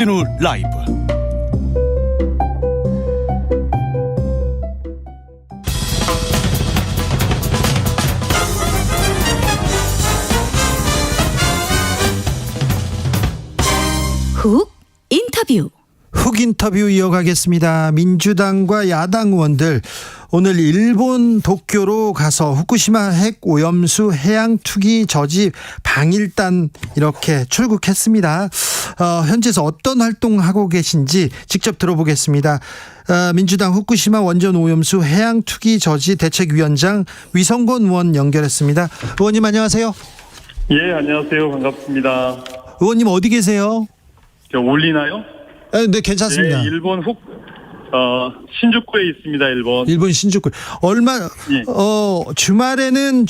주진우 라이브. 훅 인터뷰. 훅 인터뷰 이어가겠습니다. 민주당과 야당 의원들 오늘 일본 도쿄로 가서 후쿠시마 핵 오염수 해양 투기 저지 방일단 이렇게 출국했습니다. 현재서 어떤 활동하고 계신지 직접 들어보겠습니다. 민주당 후쿠시마 원전 오염수 해양 투기 저지 대책위원장 위성권 의원 연결했습니다. 의원님 안녕하세요. 예, 안녕하세요. 반갑습니다. 의원님 어디 계세요? 저 울리나요? 네, 괜찮습니다. 네, 일본 신주쿠에 있습니다. 일본 신주쿠. 예. 주말에는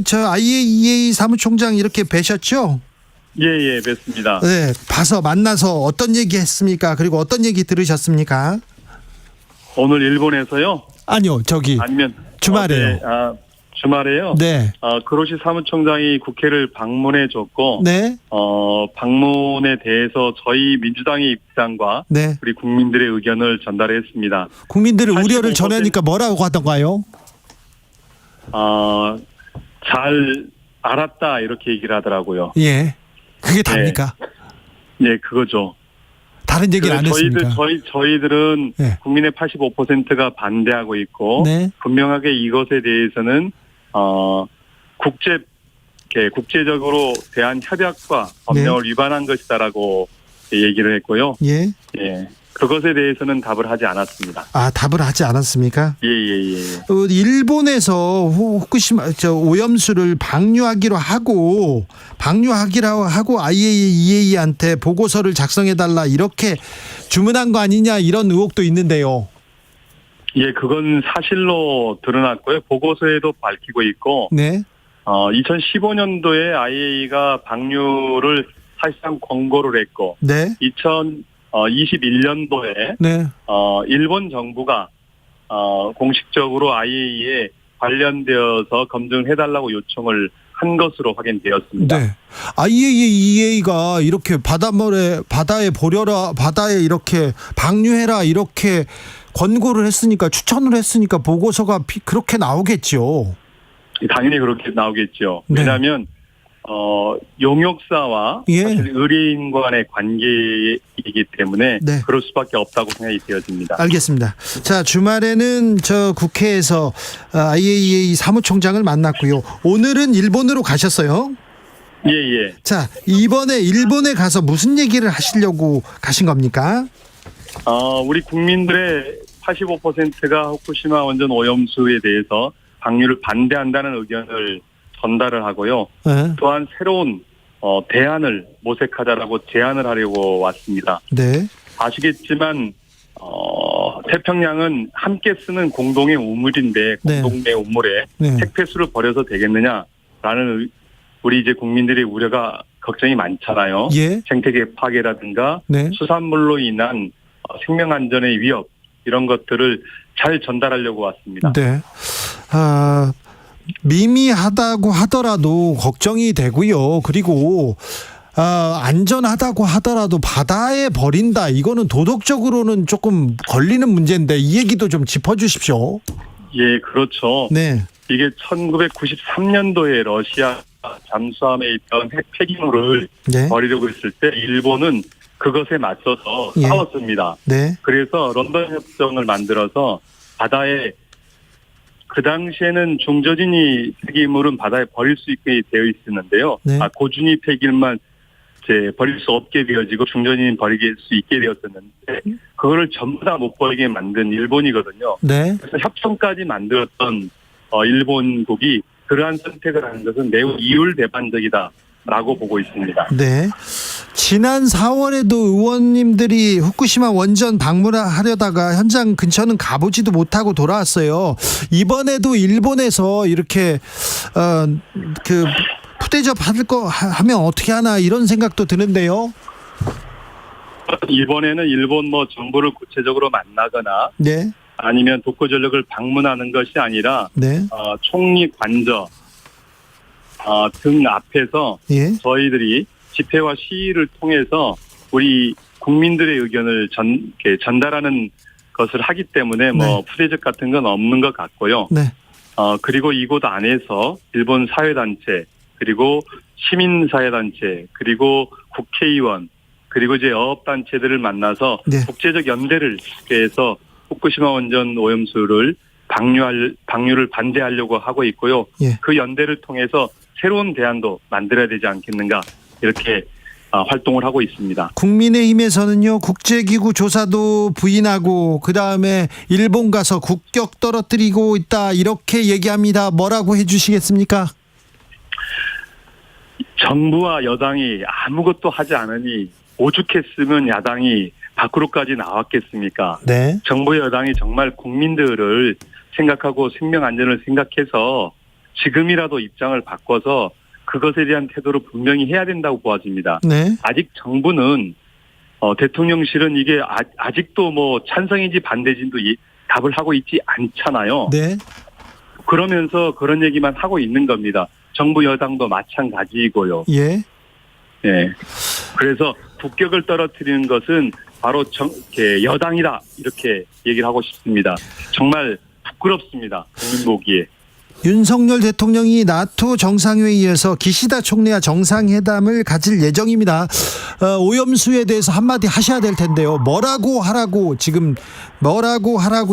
저 IAEA 사무총장 이렇게 뵈셨죠? 예, 뵙습니다. 네, 봐서 만나서 어떤 얘기 했습니까? 그리고 어떤 얘기 들으셨습니까? 오늘 일본에서요? 아니요, 아니면 주말에요. 주말에요? 네. 그로시 사무총장이 국회를 방문해 줬고, 네. 방문에 대해서 저희 민주당의 입장과 네. 우리 국민들의 의견을 전달했습니다. 국민들의 우려를 85% 전하니까 뭐라고 하던가요? 잘 알았다 이렇게 얘기를 하더라고요. 예. 그게 답니까? 네, 그거죠. 다른 얘기를 안 했습니까? 저희들은 네. 국민의 85%가 반대하고 있고, 네. 분명하게 이것에 대해서는 국제적으로 대한 협약과 법령을 위반한 것이다라고 얘기를 했고요. 예. 예, 그것에 대해서는 답을 하지 않았습니다. 답을 하지 않았습니까? 예. 일본에서 후쿠시마 오염수를 방류하기로 하고 IAEA한테 보고서를 작성해달라 이렇게 주문한 거 아니냐 이런 의혹도 있는데요. 예, 그건 사실로 드러났고요. 보고서에도 밝히고 있고, 네. 2015년도에 IAEA가 방류를 사실상 권고를 했고, 네. 2021년도에 네. 일본 정부가 공식적으로 IAEA에 관련되어서 검증해달라고 요청을 한 것으로 확인되었습니다. 네. IAEA가 이렇게 바다에 보려라, 바다에 이렇게 방류해라 이렇게 권고를 했으니까 추천을 했으니까 보고서가 그렇게 나오겠죠. 당연히 그렇게 나오겠죠. 네. 왜냐하면 용역사와 예. 사실 의뢰인 간의 관계이기 때문에 네. 그럴 수밖에 없다고 생각이 되어집니다. 알겠습니다. 자, 주말에는 저 국회에서 IAEA 사무총장을 만났고요. 오늘은 일본으로 가셨어요? 예. 자, 이번에 일본에 가서 무슨 얘기를 하시려고 가신 겁니까? 우리 국민들의 85%가 후쿠시마 원전 오염수에 대해서 방류를 반대한다는 의견을 전달을 하고요. 네. 또한 새로운 대안을 모색하자라고 제안을 하려고 왔습니다. 네. 아시겠지만 태평양은 함께 쓰는 공동의 우물인데 공동의 우물에 네. 핵폐수를 버려서 되겠느냐라는 우리 이제 국민들의 우려가 걱정이 많잖아요. 예. 생태계 파괴라든가 네. 수산물로 인한 생명 안전의 위협 이런 것들을 잘 전달하려고 왔습니다. 네. 미미하다고 하더라도 걱정이 되고요. 그리고 안전하다고 하더라도 바다에 버린다. 이거는 도덕적으로는 조금 걸리는 문제인데 이 얘기도 좀 짚어주십시오. 예, 그렇죠. 네. 이게 1993년도에 러시아 잠수함에 있던 핵 폐기물을 네. 버리려고 했을 때 일본은 그것에 맞서서 예. 싸웠습니다. 네. 그래서 런던 협정을 만들어서 바다에 그 당시에는 중저진이 폐기물은 바다에 버릴 수 있게 되어 있었는데요. 네. 고준위 폐기물만 버릴 수 없게 되어지고 중저진이 버릴 수 있게 되었었는데 그거를 전부 다 못 버리게 만든 일본이거든요. 네. 그래서 협정까지 만들었던 일본국이 그러한 선택을 하는 것은 매우 이율배반적이다라고 보고 있습니다. 네. 지난 4월에도 의원님들이 후쿠시마 원전 방문하려다가 현장 근처는 가보지도 못하고 돌아왔어요. 이번에도 일본에서 이렇게 푸대접 하면 어떻게 하나 이런 생각도 드는데요. 이번에는 일본 정부를 구체적으로 만나거나 네. 아니면 도쿄전력을 방문하는 것이 아니라 네. 총리 관저 등 앞에서 예. 저희들이 집회와 시위를 통해서 우리 국민들의 의견을 이렇게 전달하는 것을 하기 때문에 뭐 푸대접 같은 건 없는 것 같고요. 네. 그리고 이곳 안에서 일본 사회단체, 그리고 시민사회단체, 그리고 국회의원, 그리고 이제 어업단체들을 만나서 네. 국제적 연대를 해서 후쿠시마 원전 오염수를 방류를 반대하려고 하고 있고요. 예. 그 연대를 통해서 새로운 대안도 만들어야 되지 않겠는가, 이렇게 활동을 하고 있습니다. 국민의힘에서는요, 국제기구 조사도 부인하고 그다음에 일본 가서 국격 떨어뜨리고 있다 이렇게 얘기합니다. 뭐라고 해주시겠습니까? 정부와 여당이 아무것도 하지 않으니 오죽했으면 야당이 밖으로까지 나왔겠습니까? 네. 정부 여당이 정말 국민들을 생각하고 생명 안전을 생각해서 지금이라도 입장을 바꿔서 그것에 대한 태도를 분명히 해야 된다고 보아집니다. 네. 아직 정부는 대통령실은 이게 아직도 뭐 찬성인지 반대인지도 답을 하고 있지 않잖아요. 네. 그러면서 그런 얘기만 하고 있는 겁니다. 정부 여당도 마찬가지이고요. 예. 네. 그래서 국격을 떨어뜨리는 것은 바로 여당이다, 이렇게 얘기를 하고 싶습니다. 정말 부끄럽습니다. 국민 보기에. 윤석열 대통령이 나토 정상회의에서 기시다 총리와 정상회담을 가질 예정입니다. 오염수에 대해서 한마디 하셔야 될 텐데요. 뭐라고 하라고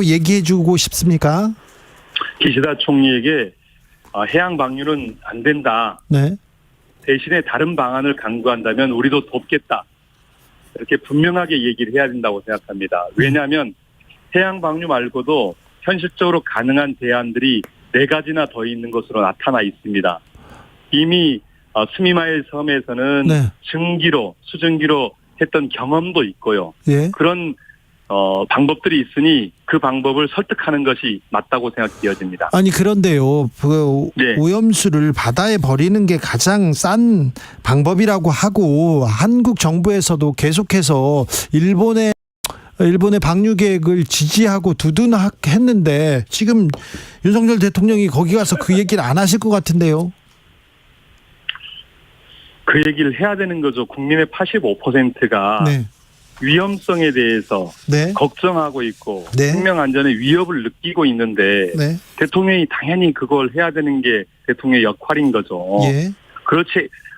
얘기해주고 싶습니까? 기시다 총리에게 해양 방류는 안 된다. 네. 대신에 다른 방안을 강구한다면 우리도 돕겠다. 이렇게 분명하게 얘기를 해야 된다고 생각합니다. 왜냐하면 해양 방류 말고도 현실적으로 가능한 대안들이 4가지나 더 있는 것으로 나타나 있습니다. 이미 스미마일 섬에서는 네. 수증기로 했던 경험도 있고요. 예. 그런 방법들이 있으니 그 방법을 설득하는 것이 맞다고 생각되어집니다. 아니 그런데요, 네. 오염수를 바다에 버리는 게 가장 싼 방법이라고 하고 한국 정부에서도 계속해서 일본의 방류 계획을 지지하고 두둔했는데 지금 윤석열 대통령이 거기 가서 그 얘기를 안 하실 것 같은데요. 그 얘기를 해야 되는 거죠. 국민의 85%가 네. 위험성에 대해서 네. 걱정하고 있고 네. 생명 안전의 위협을 느끼고 있는데 네. 대통령이 당연히 그걸 해야 되는 게 대통령의 역할인 거죠. 예.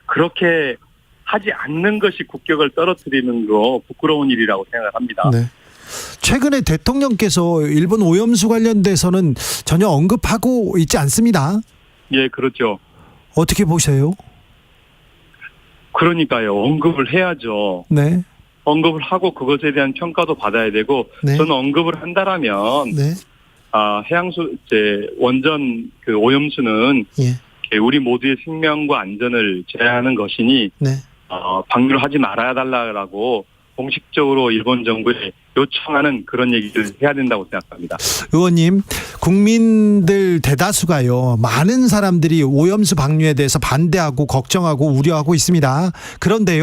그렇게 하지 않는 것이 국격을 떨어뜨리는 거 부끄러운 일이라고 생각합니다. 네. 최근에 대통령께서 일본 오염수 관련돼서는 전혀 언급하고 있지 않습니다. 예, 그렇죠. 어떻게 보세요? 그러니까요. 언급을 해야죠. 네. 언급을 하고 그것에 대한 평가도 받아야 되고, 네. 저는 언급을 한다라면 네. 해양수 원전 그 오염수는 예. 우리 모두의 생명과 안전을 제한하는 것이니 네. 방류를 하지 말아야 달라고 공식적으로 일본 정부에 요청하는 그런 얘기를 해야 된다고 생각합니다. 의원님, 국민들 대다수가요, 많은 사람들이 오염수 방류에 대해서 반대하고 걱정하고 우려하고 있습니다. 그런데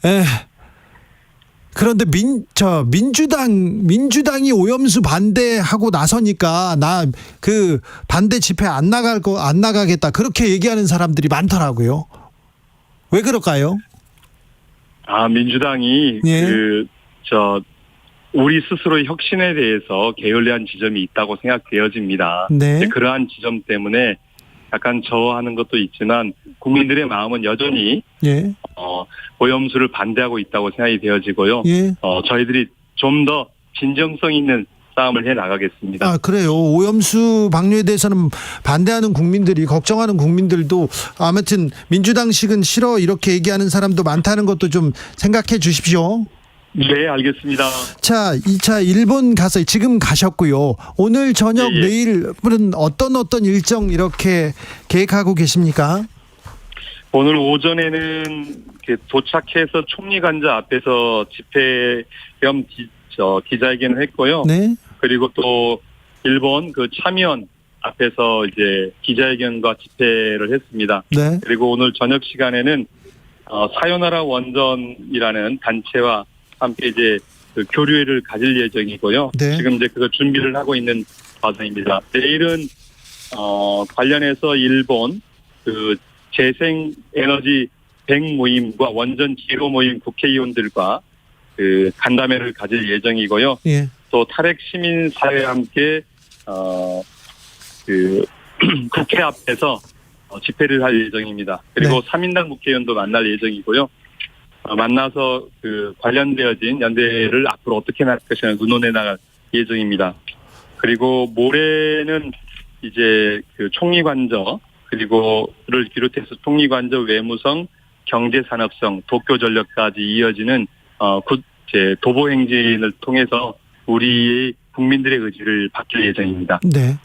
예. 그런데 민주당이 오염수 반대하고 나서니까 나 그 반대 집회 안 나가겠다 그렇게 얘기하는 사람들이 많더라고요. 왜 그럴까요? 민주당이 예. 우리 스스로의 혁신에 대해서 게을리한 지점이 있다고 생각되어집니다. 네. 그러한 지점 때문에 약간 저하는 것도 있지만 국민들의 마음은 여전히 예. 오염수를 반대하고 있다고 생각이 되어지고요. 예. 저희들이 좀 더 진정성 있는 싸움을 해 나가겠습니다. 그래요. 오염수 방류에 대해서는 반대하는 국민들이, 걱정하는 국민들도 아무튼 민주당식은 싫어 이렇게 얘기하는 사람도 많다는 것도 좀 생각해 주십시오. 네, 알겠습니다. 자, 2차 일본 가서 지금 가셨고요. 오늘 저녁 예. 내일은 어떤 일정 이렇게 계획하고 계십니까? 오늘 오전에는 도착해서 총리관저 앞에서 집회 겸 기자회견을 했고요. 네. 그리고 또 일본 참의원 앞에서 이제 기자회견과 집회를 했습니다. 네. 그리고 오늘 저녁 시간에는 사요나라 원전이라는 단체와 함께 이제 교류회를 가질 예정이고요. 네. 지금 이제 그거 준비를 하고 있는 과정입니다. 내일은 관련해서 일본 재생 에너지 100모임과 원전 제로 모임 국회의원들과 그 간담회를 가질 예정이고요. 예. 또 탈핵 시민사회와 함께 그 국회 앞에서 집회를 할 예정입니다. 그리고 네. 3인당 국회의원도 만날 예정이고요. 만나서 그 관련되어진 연대를 앞으로 어떻게 나갈 것이냐 의논해 나갈 예정입니다. 그리고 모레는 이제 그 총리관저 그리고를 비롯해서 총리관저 외무성 경제산업성 도쿄전력까지 이어지는 도보 행진을 통해서 우리 국민들의 의지를 받길 예정입니다. 네.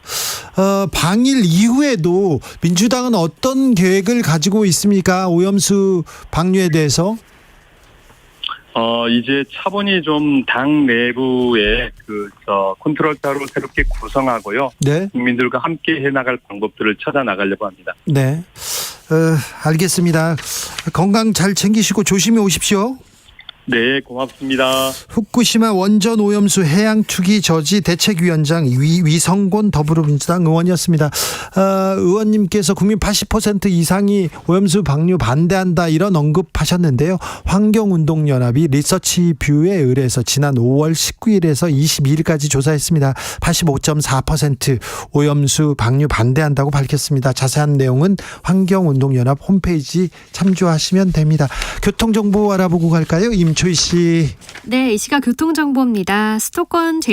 방일 이후에도 민주당은 어떤 계획을 가지고 있습니까? 오염수 방류에 대해서? 이제 차분히 좀 당 내부에 컨트롤 타워를 새롭게 구성하고요. 네. 국민들과 함께 해나갈 방법들을 찾아 나가려고 합니다. 네. 알겠습니다. 건강 잘 챙기시고 조심히 오십시오. 네, 고맙습니다. 후쿠시마 원전 오염수 해양 투기 저지 대책위원장 위성곤 더불어민주당 의원이었습니다. 의원님께서 국민 80% 이상이 오염수 방류 반대한다 이런 언급하셨는데요. 환경운동연합이 리서치뷰에 의뢰해서 지난 5월 19일에서 22일까지 조사했습니다. 85.4% 오염수 방류 반대한다고 밝혔습니다. 자세한 내용은 환경운동연합 홈페이지 참조하시면 됩니다. 교통정보 알아보고 갈까요? 임초희 씨. 네, 이 시각 교통정보입니다. 수도권